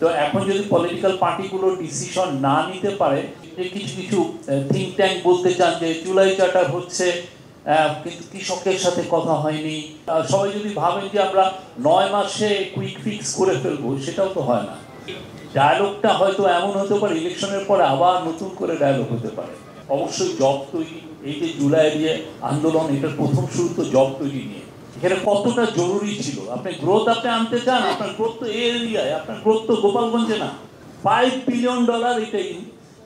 তো এখন যদি পলিটিক্যাল পার্টিগুলো ডিসিশন না নিতে পারে, যে কিছু কিছু থিঙ্ক ট্যাঙ্ক বলতে চান যে জুলাই চার্টার হচ্ছে কিন্তু কৃষকের সাথে কথা হয়নি, সবাই যদি ভাবেন যে আমরা 9 মাসে কুইক ফিক্স করে ফেলবো, সেটাও তো হয় না। ডায়ালগটা হয়তো এমন হতে পারে ইলেকশনের পরে আবার নতুন করে ডায়ালগ হতে পারে। অবশ্যই জব তৈরি, এই যে জুলাই যে আন্দোলন, এটার প্রথম শুরু তো জব তৈরি নিয়ে। এখানে কতটা জরুরি ছিল, আপনি গ্রোথ আনতে চান, আপনার গ্রোথ তো এই এরিয়ায়, আপনার গ্রোথ তো গোপালগঞ্জে না। $5 বিলিয়ন এটা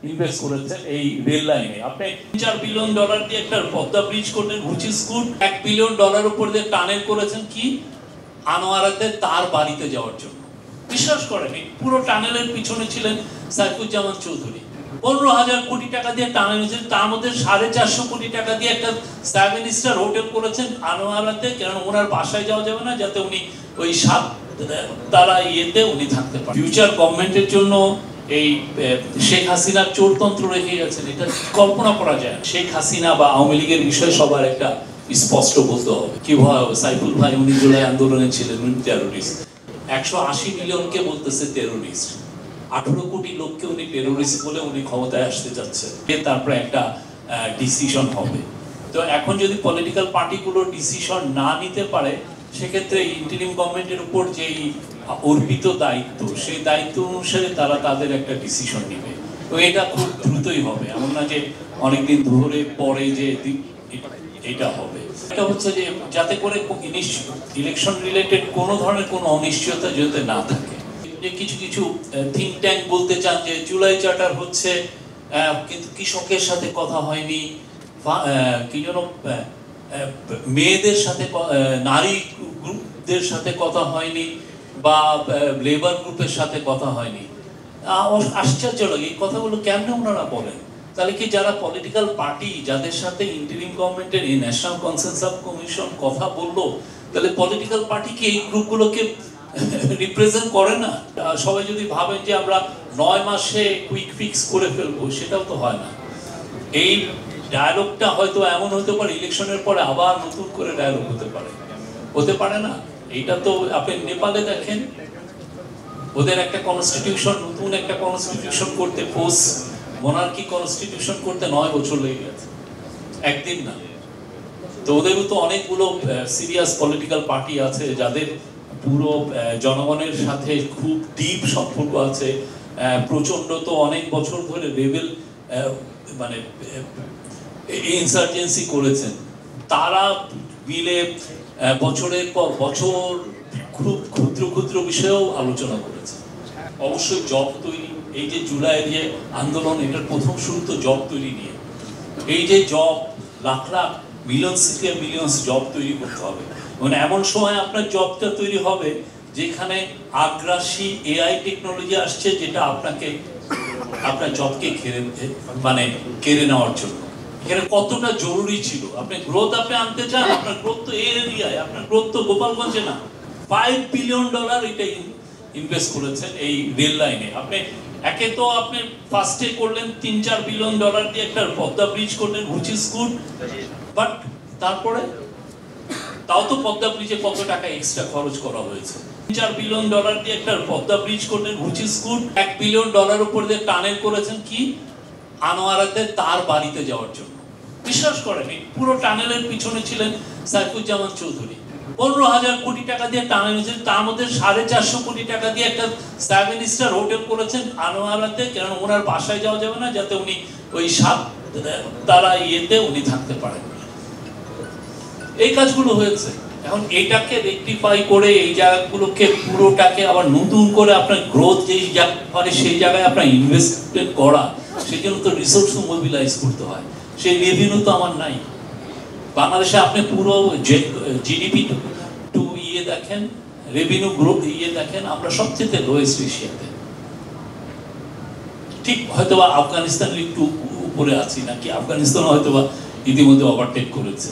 ইনভেস্ট করেছেন এই রেল লাইনে। আপনি $4 বিলিয়ন দিয়ে একটা পদ্মা ব্রিজ করলেন, হুইচ ইজ গুড। $1 বিলিয়ন উপর দিয়ে টানেল করেছেন কি আনোয়ারাতে তার বাড়িতে যাওয়ার জন্য। বিশ্বাস করেন, পুরো টানেলের পিছনে ছিলেন সাইফুজ্জামান চৌধুরী। 15,000 কোটি টাকা দিয়ে টানেল হয়েছে, তার মধ্যে 450 কোটি টাকা দিয়ে একটা 7 স্টার হোটেল করেছেন আনোয়ারাতে, কারণ ওনার বাসায় যাওয়া যাবে না, যাতে উনি ওই 7 তারা ইয়েতে উনি থাকতে পারেন। ফিউচার গভর্নমেন্টের জন্য এই শেখ হাসিনার চোরতন্ত্র রেখে গেছেন, এটা কল্পনা করা যায়। শেখ হাসিনা বা আওয়ামী লীগের বিষয়ে সবার একটা স্পষ্ট বলতে হবে। কি ভয়, সাইফুল ভাই উনি জুলাই আন্দোলনে ছিলেন, উনি টেরোরিস্ট। 180 মিলিয়নকে বলতেছে টেরোরিস্ট, 18 কোটি লোককে উনি টেরোরিস্ট বলে উনি ক্ষমতায় আসতে যাচ্ছেন। তারপরে একটা ডিসিশন হবে। তো এখন যদি পলিটিক্যাল পার্টিগুলো ডিসিশন না নিতে পারে, সেক্ষেত্রে ইন্টারিম গভর্নমেন্টের উপর যেই অর্পিত দায়িত্ব, সেই দায়িত্ব অনুসারে তারা তাদের একটা ডিসিশন নেবে। তো এটা খুব দ্রুতই হবে, এমন না যে অনেকদিন ধরে পরে যে এটা হবে। এটা হচ্ছে যে যাতে করে ইলেকশন রিলেটেড কোনো ধরনের কোনো অনিশ্চয়তা যাতে না থাকে। যে কিছু কিছু থিঙ্ক ট্যাঙ্ক বলতে চান যে জুলাই চার্টার হচ্ছে কিন্তু কৃষকের সাথে কথা হয়নি, কি যেন মেয়েদের সাথে, নারী গ্রুপদের সাথে কথা হয়নি, বা লেবার গ্রুপের সাথে কথা হয়নি। আশ্চর্য লাগে এই কথাগুলো কেমনে ওনারা বলেন। তাহলে কি যারা পলিটিক্যাল পার্টি, যাদের সাথে ইন্টারিম গভর্নমেন্টের এই ন্যাশনাল কনসেনসাস কমিশন কথা বললো, তাহলে পলিটিক্যাল পার্টি কি এই গ্রুপগুলোকে রিপ্রেজেন্ট করে না? সবাই যদি ভাবেন যে আমরা 9 মাসে কুইক ফিক্স করে ফেলবো, সেটাও তো হয় না। এই ডায়ালগটা হয়তো এমন হতে পারে ইলেকশনের পরে আবার নতুন করে ডায়ালগ হতে পারে না। এটা তো আপনি নেপালে দেখেন, ওদের একটা কনস্টিটিউশন, নতুন একটা কনস্টিটিউশন করতে, পোস্ট মোনার্কি কনস্টিটিউশন করতে 9 বছর লেগে গেছে, একদিন না। তো ওদেরও তো অনেকগুলো সিরিয়াস পলিটিক্যাল পার্টি আছে, যাদের পুরো জনগণের সাথে খুব ডিপ সম্পর্ক আছে। প্রচন্ড তো অনেক বছর ধরে রেবেল মানে ইনসার্জেন্সি করেছেন। তারা মিলে বছরের পর বছর খুব ক্ষুদ্র ক্ষুদ্র বিষয়েও আলোচনা করেছে। অবশ্যই জব তৈরি, এই যে জুলাই যে আন্দোলন, এটার প্রথম শুরু তো জব তৈরি নিয়ে। এই যে job, lakh lakh millions job তৈরি করতে হবে। মানে এমন সময় আপনার জবটা তৈরি হবে যেখানে আগ্রাসী এআই টেকনোলজি আসছে, যেটা আপনার জবকে কেড়ে নেওয়ার জন্য। এখানে কতটা জরুরি ছিল। আপনি গ্রোথ আনতে চান, আপনার গ্রোথ তো এই এরিয়ায়, আপনার গ্রোথ তো গোপালগঞ্জে না। $5 বিলিয়ন এটা ইনভেস্ট করেছেন এই রেল লাইনে। আপনি একে তো আপনি ফার্স্টে করলেন $3-4 বিলিয়ন দিয়ে একটা পদ্মা ব্রিজ করলেন, হুইচ ইজ গুড, বাট তারপরে তাও তো পদ্মা ব্রিজে কত টাকা এক্সট্রা খরচ করা হয়েছে। $3-4 বিলিয়ন দিয়ে একটা পদ্মা ব্রিজ করলেন, হুইচ ইজ গুড। $1 বিলিয়ন উপর দিয়ে টানেল করেছেন কি আনোয়ারাতে তার বাড়িতে যাওয়ার জন্য। বিশ্বাস করেন, পুরো টানেলের পিছনে ছিলেন সাইফুজ্জামান চৌধুরী। 15,000 কোটি টাকা দিয়ে টানেল হয়েছে, তার মধ্যে 450 কোটি টাকা দিয়ে একটা 7 স্টার হোটেল করেছেন আনোয়ারাতে, কারণ ওনার বাসায় যাওয়া যাবে না, যাতে উনি ওই 7 তারা ইয়েতে উনি থাকতে পারেন। এই কাজগুলো হয়েছে। এখন এটাকে রেকটিফাই করে এই জায়গাগুলোকে পুরোটাকে আবার নতুন করে আপনার গ্রোথ যেই জায়গায়, সেই জায়গায় আপনার ইনভেস্টমেন্ট করা, সেই জন্য তো রিসোর্স মোবিলাইজ করতে হয়। সেই রেভিনিউ তো আমার নাই। বাংলাদেশে আপনি পুরো জিডিপি টু ইয়ে দেখেন, রেভিনিউ গ্রোথ ইয়ে দেখেন, আমরা সবচেয়ে লোয়েস্ট এশিয়াতে। ঠিক হয়তোবা আফগানিস্তান একটু উপরে আছি নাকি, আফগানিস্তান হয়তোবা ইতিমধ্যে ওভারটেক করেছে।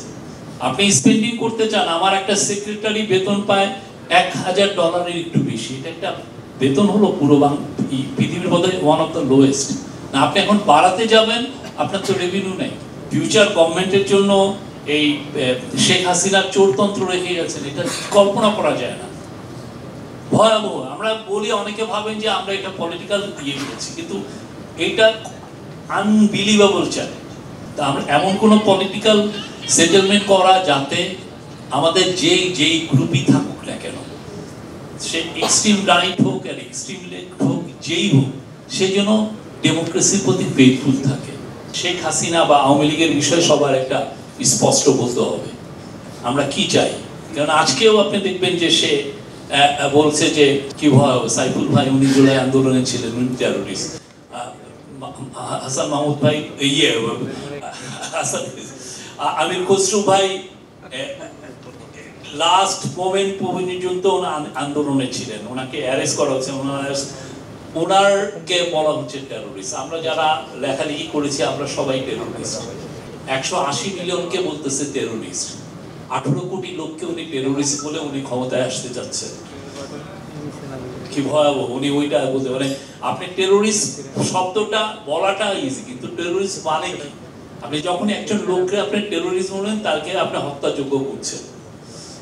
আপনি স্পেন্ডিং করতে চান, আমার একটা সেক্রেটারি বেতন পায় $1,000 একটু বেশি। এটা একটা বেতন হলো পুরো পৃথিবীর মধ্যে ওয়ান অফ দ্য লোয়েস্ট। না, আপনি এখন বাড়াতে যাবেন, আপনার তো রেভিনিউ নেই। ফিউচার গভর্নমেন্টের জন্য এই শেখ হাসিনার চোরতন্ত্র রেখে গেছেন, এটা কল্পনা করা যায় না। ভয়াবহ। আমরা বলি, অনেকে ভাবেন যে আমরা এটা পলিটিক্যাল ইয়ে করেছি, কিন্তু এটা আনবিলিভেবল চ্যালেঞ্জ। তা আমরা এমন কোনো পলিটিক্যাল সেটেলমেন্ট করা যাতে আমাদের যেই গ্রুপই থাকুক না কেন, সে এক্সট্রিম রাইট হোক আর এক্সট্রিম লেফট হোক, যেই হোক, সে যেন ডেমোক্রেসির প্রতি ফেথফুল থাকে। শেখ হাসিনা বা আওয়ামী লীগের বিষয়ে সবার একটা স্পষ্ট বলতে হবে আমরা কি চাই। কারণ আজকেও আপনি দেখবেন যে সে বলছে যে কি ভয়, সাইফুল ভাই উনি জুলাই আন্দোলনে ছিলেন, উনি টেরোরিস্ট। হাসান মাহমুদ ভাই, আমির খসরু ভাই লাস্ট মোমেন্ট পর্যন্ত আন্দোলনে ছিলেন, ওনাকে অ্যারেস্ট করা হচ্ছে, ওনারকে বলা হচ্ছে টেরোরিস্ট। আমরা যারা লেখালেখি করেছি আমরা সবাই টেরোরিস্ট। 180 মিলিয়নকে বলতেছে টেরোরিস্ট, 18 কোটি লোককে উনি টেরোরিস্ট বলে উনি ক্ষমতায় আসতে যাচ্ছেন। কি ভয়াবহ। উনি ওইটা বলতে পারেন, আপনি টেরোরিস্ট শব্দটা বলাটা ইজি, কিন্তু টেরোরিস্ট মানে কি? আপনি যখন একজন লোককে আপনি টেরোরিস্ট বলেন, তাকে আপনি হত্যাযোগ্য করছেন।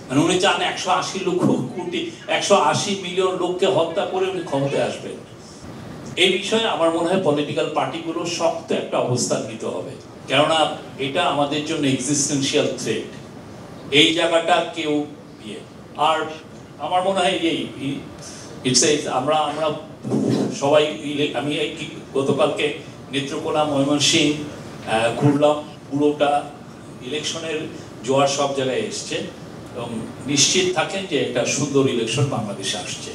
মানে উনি চান 180 মিলিয়ন লোককে হত্যা করে উনি ক্ষমতায় আসবেন। এই বিষয়ে আমার মনে হয় পলিটিক্যাল পার্টিগুলো শক্ত একটা অবস্থান নিতে হবে, কেননা এটা আমাদের জন্য এক্সিস্টেন্সিয়াল থ্রেট। এই জায়গাটা কেউ আর আমার মনে হয় আমরা সবাই, আমি গতকালকে নেত্রকোনা, ময়মনসিংহ ঘুরলাম, পুরোটা ইলেকশনের জোয়ার সব জায়গায় এসছে, এবং নিশ্চিত থাকেন যে একটা সুন্দর ইলেকশন বাংলাদেশে আসছে।